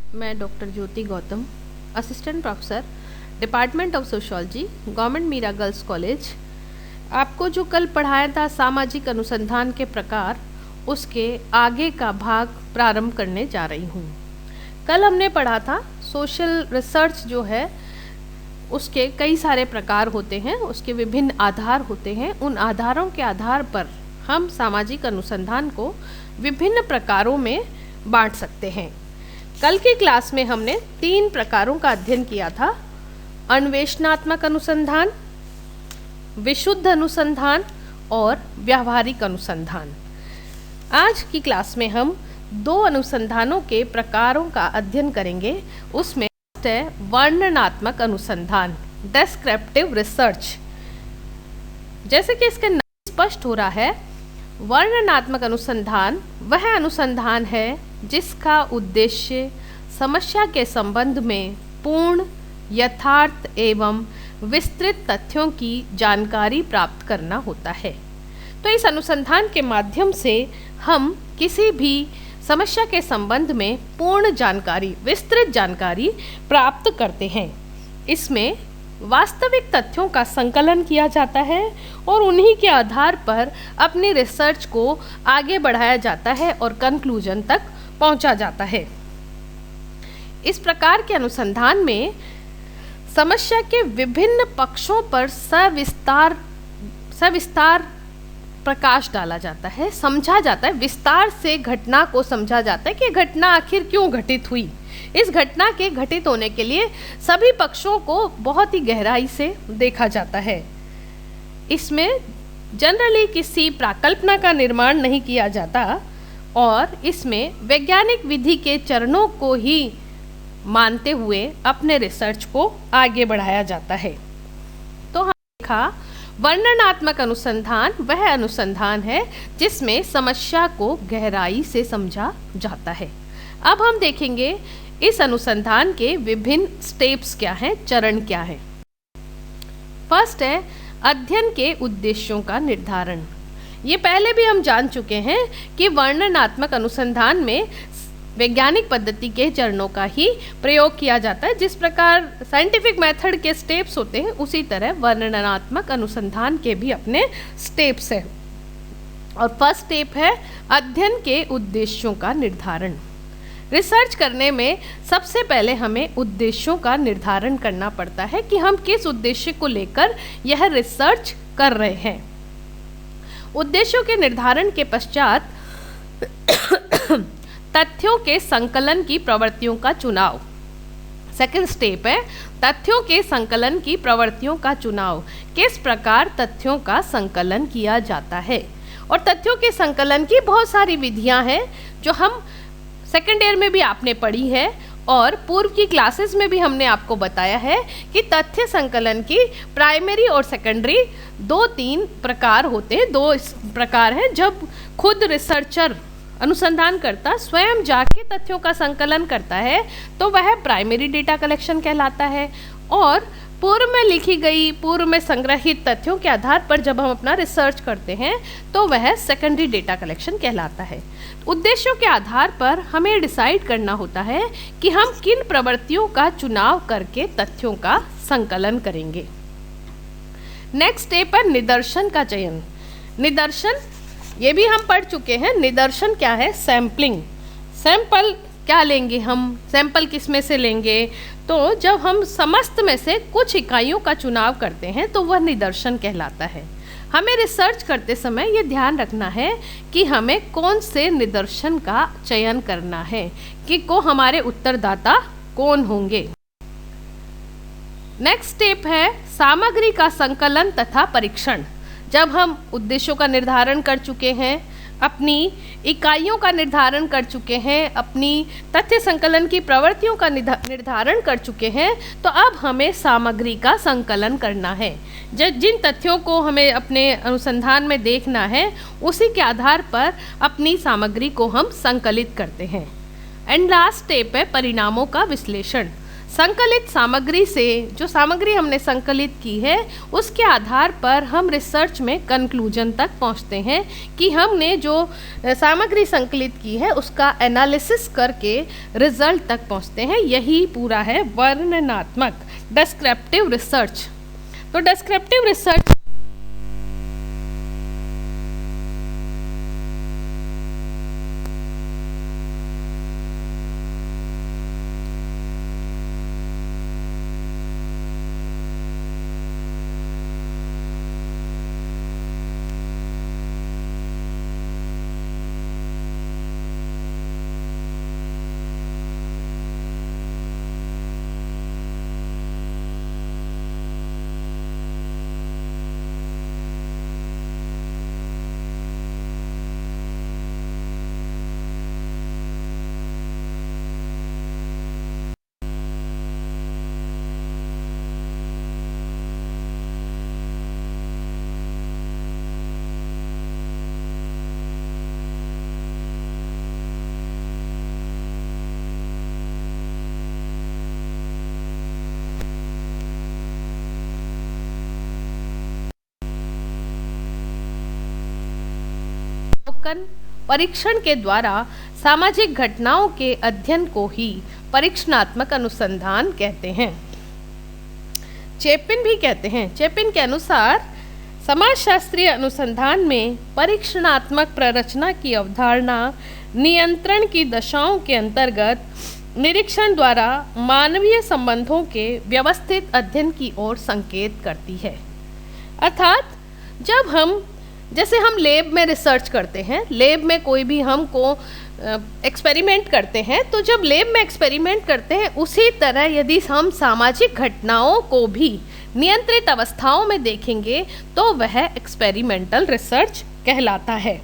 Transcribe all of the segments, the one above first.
मैं doctor Jyoti Gautam, assistant professor, department of sociology, government Meera girls college. आपको जो कल पढ़ाया था सामाजिक अनुसंधान के प्रकार, उसके आगे का भाग प्रारंभ करने जा रही हूँ। कल हमने पढ़ा था सोशल रिसर्च जो है उसके कई सारे प्रकार होते हैं, उसके विभिन्न आधार होते हैं। उन आधारों के आधार पर हम सामाजिक अनुसंधान को विभिन्न प्रकारों में बांट सकते हैं। कल की क्लास में हमने 3 प्रकारों का अध्ययन किया था: अन्वेषणात्मक अनुसंधान, विशुद्ध अनुसंधान और व्यावहारिक अनुसंधान। आज की क्लास में हम 2 अनुसंधानों के प्रकारों का अध्ययन करेंगे। उसमें है वर्णनात्मक अनुसंधान, डिस्क्रिप्टिव रिसर्च। जैसे कि इसके नाम स्पष्ट हो रहा है, वर्णनात्मक अनुसंधान वह अनुसंधान है जिसका उद्देश्य समस्या के संबंध में पूर्ण, यथार्थ एवं विस्तृत तथ्यों की जानकारी प्राप्त करना होता है। तो इस अनुसंधान के माध्यम से हम किसी भी समस्या के संबंध में पूर्ण जानकारी, विस्तृत जानकारी प्राप्त करते हैं। इसमें वास्तविक तथ्यों का संकलन किया जाता है और उन्हीं के आधार पर अपनी रिसर्च को आगे बढ़ाया जाता है और कंक्लूजन तक पहुंचा जाता है। इस प्रकार के अनुसंधान में समस्या के विभिन्न पक्षों पर सविस्तार प्रकाश डाला जाता है, समझा जाता है, विस्तार से घटना को समझा जाता है कि घटना आखिर क्यों घटित हुई। इस घटना के घटित होने के लिए सभी पक्षों को बहुत ही गहराई से देखा जाता है। इसमें जनरली किसी प्राकल्पना का निर्माण नहीं किया जाता और इसमें वैज्ञानिक विधि के चरणों को ही मानते हुए अपने रिसर्च को आगे बढ़ाया जाता है। तो हम देखा, वर्णनात्मक अनुसंधान वह अनुसंधान है जिसमें समस्या को गहराई से समझा जाता है। अब हम देखेंगे इस अनुसंधान के विभिन्न स्टेप्स क्या हैं, चरण क्या हैं। फर्स्ट है अध्ययन के उद्देश्यों का निर्धारण। ये पहले भी हम जान चुके हैं कि वर्णनात्मक अनुसंधान में वैज्ञानिक पद्धति के चरणों का ही प्रयोग किया जाता है। जिस प्रकार साइंटिफिक मेथड के स्टेप्स होते हैं, उसी तरह वर्णनात्मक अनुसंधान के भी अपने स्टेप्स हैं। और फर्स्ट स्टेप है अध्ययन के उद्देश्यों का निर्धारण। रिसर्च करने में सबसे पहले हमें उद्देश्यों का निर्धारण करना पड़ता है कि हम किस उद्देश्य को लेकर यह रिसर्च कर रहे हैं। उद्देश्यों के निर्धारण के पश्चात तथ्यों के संकलन की प्रवृत्तियों का चुनाव। सेकंड स्टेप है तथ्यों के संकलन की प्रवृत्तियों का चुनाव। किस प्रकार तथ्यों का संकलन किया जाता है। और तथ्यों के संकलन की बहुत सारी विधियां हैं जो हम सेकेंड ईयर में भी आपने पढ़ी है और पूर्व की क्लासेस में भी हमने आपको बताया है कि तथ्य संकलन की प्राइमरी और सेकेंडरी 2-3 प्रकार होते हैं। 2 प्रकार हैं। जब खुद रिसर्चर अनुसंधान करता स्वयं जाके तथ्यों का संकलन करता है तो वह प्राइमरी डेटा कलेक्शन कहलाता है, और पूर्व में लिखी गई, पूर्व में संग्रहित तथ्यों के आधार पर जब हम अपना रिसर्च करते हैं तो वह सेकेंडरी डेटा कलेक्शन कहलाता है। उद्देश्यों के आधार पर हमें डिसाइड करना होता है कि हम किन प्रवृत्तियों का चुनाव करके तथ्यों का संकलन करेंगे। नेक्स्ट स्टेप है निदर्शन का चयन। निदर्शन ये भी हम पढ़ चुके हैं। निदर्शन क्या है? सैम्पलिंग। सैंपल क्या लेंगे हम? सैंपल किस में से लेंगे? तो जब हम समस्त में से कुछ इकाइयों का चुनाव करते हैं तो वह निदर्शन कहलाता है। हमें रिसर्च करते समय ये ध्यान रखना है कि हमें कौन से निदर्शन का चयन करना है, कि को हमारे उत्तरदाता कौन होंगे। नेक्स्ट स्टेप है सामग्री का संकलन तथा परीक्षण। जब हम उद्देश्यों का निर्धारण कर चुके हैं, अपनी इकाइयों का निर्धारण कर चुके हैं, अपनी तथ्य संकलन की प्रवृत्तियों का निर्धारण कर चुके हैं, तो अब हमें सामग्री का संकलन करना है। जिन तथ्यों को हमें अपने अनुसंधान में देखना है, उसी के आधार पर अपनी सामग्री को हम संकलित करते हैं। एंड लास्ट स्टेप है परिणामों का विश्लेषण। संकलित सामग्री से, जो सामग्री हमने संकलित की है उसके आधार पर हम रिसर्च में कंक्लूजन तक पहुंचते हैं कि हमने जो सामग्री संकलित की है उसका एनालिसिस करके रिजल्ट तक पहुंचते हैं। यही पूरा है वर्णनात्मक डिस्क्रिप्टिव रिसर्च। तो डिस्क्रिप्टिव रिसर्च परीक्षण के द्वारा सामाजिक घटनाओं के अध्ययन को ही परीक्षणात्मक अनुसंधान कहते हैं। चेपिन भी कहते हैं। चेपिन के अनुसार समाजशास्त्रीय अनुसंधान में परीक्षणात्मक प्ररचना की अवधारणा नियंत्रण की दशाओं के अंतर्गत निरीक्षण द्वारा मानवीय संबंधों के व्यवस्थित अध्ययन की ओर संकेत करती है। अर्थात जब हम लैब में रिसर्च करते हैं, लैब में कोई भी हमको एक्सपेरिमेंट करते हैं, तो जब लैब में एक्सपेरिमेंट करते हैं उसी तरह यदि हम सामाजिक घटनाओं को भी नियंत्रित अवस्थाओं में देखेंगे तो वह एक्सपेरिमेंटल रिसर्च कहलाता है।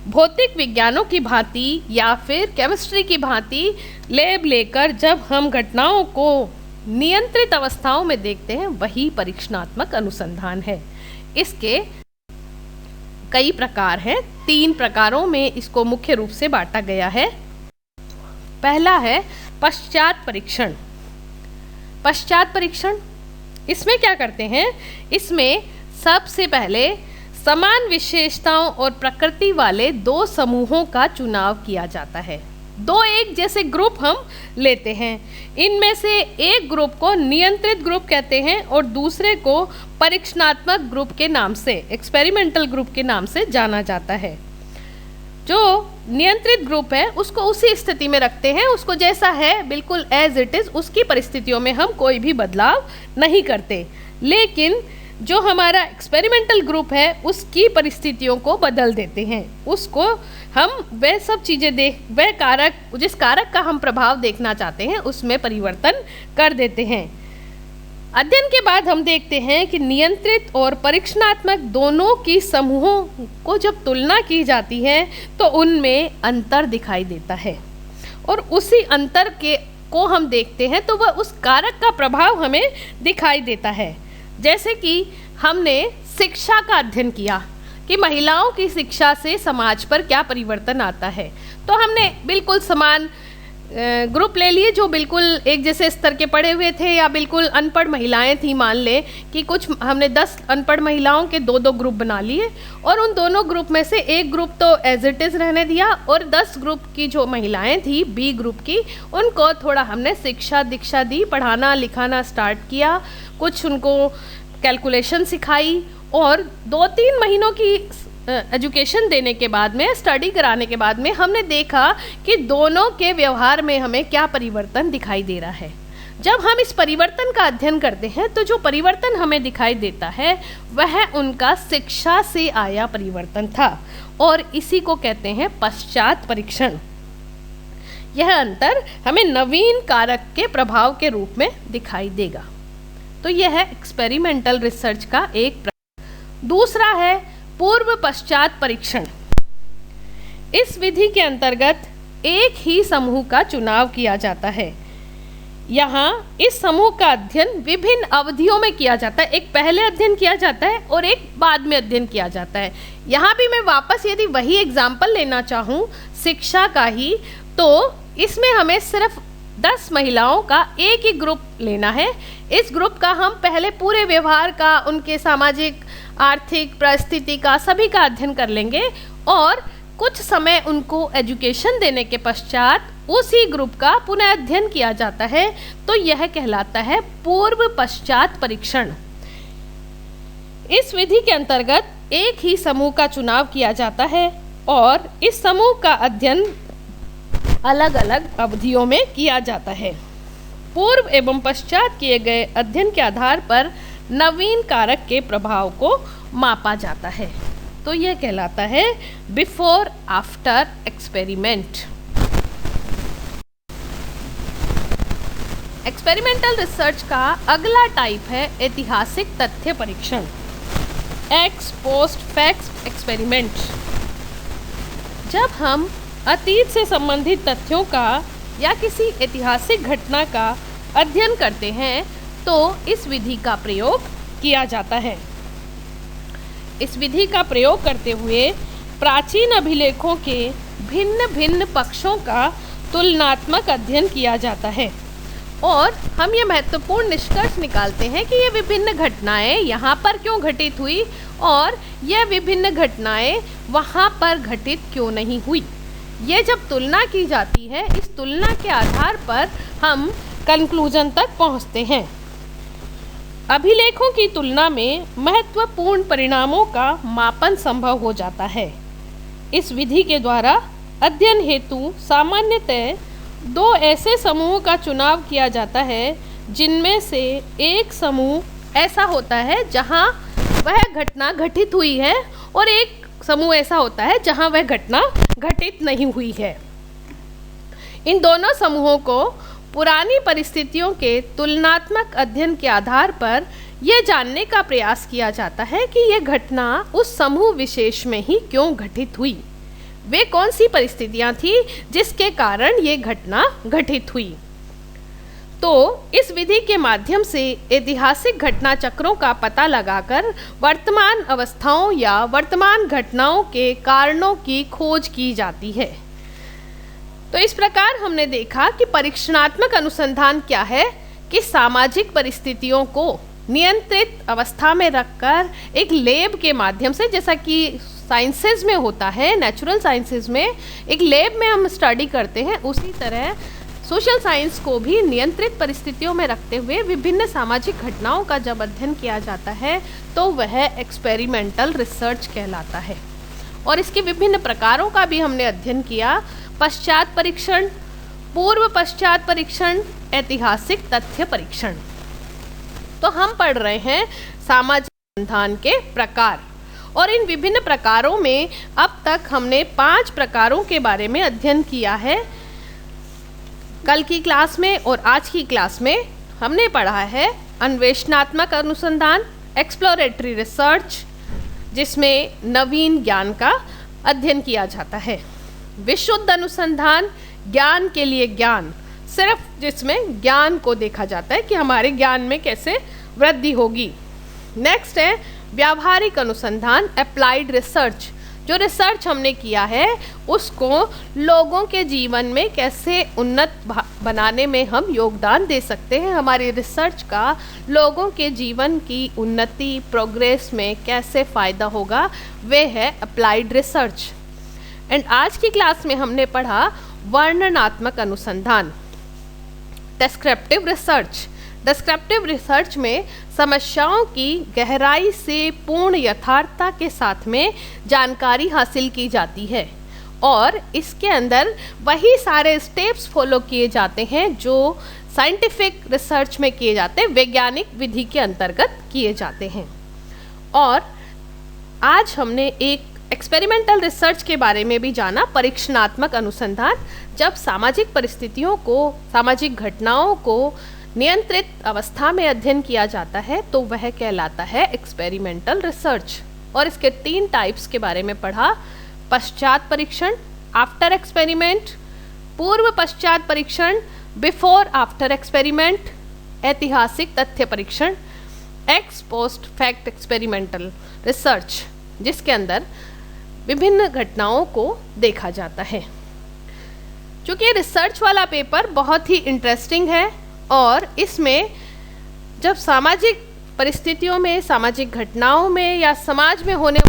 भौतिक विज्ञानों की भांति या फिर केमिस्ट्री की भांति लैब लेकर जब हम घटनाओं को नियंत्रित अवस्थाओं में देखते हैं वही परीक्षणात्मक अनुसंधान है। इसके कई प्रकार हैं। 3 प्रकारों में इसको मुख्य रूप से बांटा गया है। पहला है पश्चात परीक्षण। पश्चात परीक्षण इसमें क्या करते हैं? इसमें सबसे पहले समान विशेषताओं और प्रकृति वाले 2 समूहों का चुनाव किया जाता है। 2 एक जैसे ग्रुप हम लेते हैं। इनमें से एक ग्रुप को नियंत्रित ग्रुप कहते हैं और दूसरे को परीक्षणात्मक ग्रुप के नाम से, एक्सपेरिमेंटल ग्रुप के नाम से जाना जाता है। जो नियंत्रित ग्रुप है उसको उसी स्थिति में रखते हैं, उसको जैसा है बिल्कुल एज इट इज़, उसकी परिस्थितियों में हम कोई भी बदलाव नहीं करते। लेकिन जो हमारा एक्सपेरिमेंटल ग्रुप है उसकी परिस्थितियों को बदल देते हैं। उसको हम वह सब चीज़ें वह कारक, जिस कारक का हम प्रभाव देखना चाहते हैं उसमें परिवर्तन कर देते हैं। अध्ययन के बाद हम देखते हैं कि नियंत्रित और परीक्षणात्मक दोनों की समूहों को जब तुलना की जाती है तो उनमें अंतर दिखाई देता है और उसी अंतर को हम देखते हैं तो वह उस कारक का प्रभाव हमें दिखाई देता है। जैसे कि हमने शिक्षा का अध्ययन किया कि महिलाओं की शिक्षा से समाज पर क्या परिवर्तन आता है, तो हमने बिल्कुल समान ग्रुप ले लिए जो बिल्कुल एक जैसे स्तर के पढ़े हुए थे या बिल्कुल अनपढ़ महिलाएं थी। मान ले कि कुछ हमने 10 अनपढ़ महिलाओं के 2-2 ग्रुप बना लिए और उन दोनों ग्रुप में से एक ग्रुप तो एज इट इज़ रहने दिया और 10 ग्रुप की जो महिलाएं थी बी ग्रुप की, उनको थोड़ा हमने शिक्षा दीक्षा दी, पढ़ाना लिखाना स्टार्ट किया, कुछ उनको कैलकुलेशन सिखाई और 2-3 महीनों की एजुकेशन देने के बाद में, स्टडी कराने के बाद में हमने देखा कि दोनों के व्यवहार में हमें क्या परिवर्तन दिखाई दे रहा है। जब हम इस परिवर्तन का अध्ययन करते हैं तो जो परिवर्तन हमें दिखाई देता है वह उनका शिक्षा से आया परिवर्तन था और इसी को कहते हैं पश्चात परीक्षण। यह अंतर हमें नवीन कारक के प्रभाव के रूप में दिखाई देगा। तो यह है एक्सपेरिमेंटल रिसर्च का एक प्रकार। दूसरा है पूर्व पश्चात परीक्षण। इस विधि के अंतर्गत एक ही समूह का चुनाव किया जाता है। यहाँ इस समूह का अध्ययन विभिन्न अवधियों में किया जाता है। एक पहले अध्ययन किया जाता है और एक बाद में अध्ययन किया जाता है। यहाँ भी मैं वापस यदि वही एग्जाम्पल लेना चाहूँ शिक्षा का ही, तो इसमें हमें सिर्फ 10 महिलाओं का एक ही ग्रुप लेना है। इस ग्रुप का हम पहले पूरे व्यवहार का, उनके सामाजिक आर्थिक परिस्थिति का, सभी का अध्ययन कर लेंगे और कुछ समय उनको एजुकेशन देने के पश्चात उसी ग्रुप का पुनः अध्ययन किया जाता है। तो यह कहलाता है पूर्व पश्चात परीक्षण। इस विधि के अंतर्गत एक ही समूह का चुनाव किया जाता है और इस समूह का अध्ययन अलग अलग अवधियों में किया जाता है। पूर्व एवं पश्चात किए गए अध्ययन के आधार पर नवीन कारक के प्रभाव को मापा जाता है। तो यह कहलाता है before after experiment. Experimental research का अगला टाइप है ऐतिहासिक तथ्य परीक्षण, एक्स पोस्ट फैक्ट एक्सपेरिमेंट। जब हम अतीत से संबंधित तथ्यों का या किसी ऐतिहासिक घटना का अध्ययन करते हैं तो इस विधि का प्रयोग किया जाता है। इस विधि का प्रयोग करते हुए प्राचीन अभिलेखों के भिन्न भिन्न पक्षों का तुलनात्मक अध्ययन किया जाता है और हम ये महत्वपूर्ण निष्कर्ष निकालते हैं कि ये विभिन्न घटनाएं यहाँ पर क्यों घटित हुई और यह विभिन्न घटनाएं वहाँ पर घटित क्यों नहीं हुई। ये जब तुलना की जाती है, इस तुलना के आधार पर हम कंक्लूजन तक पहुँचते हैं। अभिलेखों की तुलना में महत्वपूर्ण परिणामों का मापन संभव हो जाता है। इस विधि के द्वारा अध्ययन हेतु सामान्यतः 2 ऐसे समूहों का चुनाव किया जाता है जिनमें से एक समूह ऐसा होता है जहां वह घटना घटित हुई है और एक समूह ऐसा होता है जहां वह घटना घटित नहीं हुई है। इन दोनों समूहों को पुरानी परिस्थितियों के तुलनात्मक अध्ययन के आधार पर यह जानने का प्रयास किया जाता है कि यह घटना उस समूह विशेष में ही क्यों घटित हुई। वे कौन सी परिस्थितियां थी जिसके कारण ये घटना घटित हुई। तो इस विधि के माध्यम से ऐतिहासिक घटना चक्रों का पता लगाकर वर्तमान अवस्थाओं या वर्तमान घटनाओं के कारणों की खोज की जाती है। तो इस प्रकार हमने देखा कि परीक्षणात्मक अनुसंधान क्या है कि सामाजिक परिस्थितियों को नियंत्रित अवस्था में रखकर एक लैब के माध्यम से, जैसा कि साइंसेज में होता है, नेचुरल साइंसेज में एक लैब में हम स्टडी करते हैं, उसी तरह सोशल साइंस को भी नियंत्रित परिस्थितियों में रखते हुए विभिन्न सामाजिक घटनाओं का जब अध्ययन किया जाता है तो वह एक्सपेरिमेंटल रिसर्च कहलाता है। और इसके विभिन्न प्रकारों का भी हमने अध्ययन किया, पश्चात परीक्षण, पूर्व पश्चात परीक्षण, ऐतिहासिक तथ्य परीक्षण। तो हम पढ़ रहे हैं सामाजिक अनुसंधान के प्रकार और इन विभिन्न प्रकारों में अब तक हमने 5 प्रकारों के बारे में अध्ययन किया है। कल की क्लास में और आज की क्लास में हमने पढ़ा है अन्वेषणात्मक अनुसंधान, एक्सप्लोरेटरी रिसर्च, जिसमें नवीन ज्ञान का अध्ययन किया जाता है। विशुद्ध अनुसंधान, ज्ञान के लिए ज्ञान, सिर्फ जिसमें ज्ञान को देखा जाता है कि हमारे ज्ञान में कैसे वृद्धि होगी। नेक्स्ट है व्यावहारिक अनुसंधान, अप्लाइड रिसर्च, जो रिसर्च हमने किया है उसको लोगों के जीवन में कैसे उन्नत बनाने में हम योगदान दे सकते हैं, हमारी रिसर्च का लोगों के जीवन की उन्नति, प्रोग्रेस में कैसे फ़ायदा होगा, वे है अप्लाइड रिसर्च। एंड आज की क्लास में हमने पढ़ा वर्णनात्मक अनुसंधान, डिस्क्रिप्टिव रिसर्च। डिस्क्रिप्टिव रिसर्च में समस्याओं की गहराई से पूर्ण यथार्थता के साथ में जानकारी हासिल की जाती है और इसके अंदर वही सारे स्टेप्स फॉलो किए जाते हैं जो साइंटिफिक रिसर्च में किए जाते हैं, वैज्ञानिक विधि के अंतर्गत किए जाते हैं। और आज हमने एक एक्सपेरिमेंटल रिसर्च के बारे में भी जाना, परीक्षणात्मक अनुसंधान, जब सामाजिक परिस्थितियों को, सामाजिक घटनाओं को नियंत्रित अवस्था में अध्ययन किया जाता है तो वह कहलाता है एक्सपेरिमेंटल रिसर्च। और इसके 3 टाइप्स के बारे में पढ़ा, पश्चात परीक्षण, आफ्टर एक्सपेरिमेंट, पूर्व पश्चात परीक्षण, बिफोर आफ्टर एक्सपेरिमेंट, ऐतिहासिक तथ्य परीक्षण, x post fact experimental research, जिसके अंदर विभिन्न घटनाओं को देखा जाता है। चूँकि रिसर्च वाला पेपर बहुत ही इंटरेस्टिंग है और इसमें जब सामाजिक परिस्थितियों में, सामाजिक घटनाओं में या समाज में होने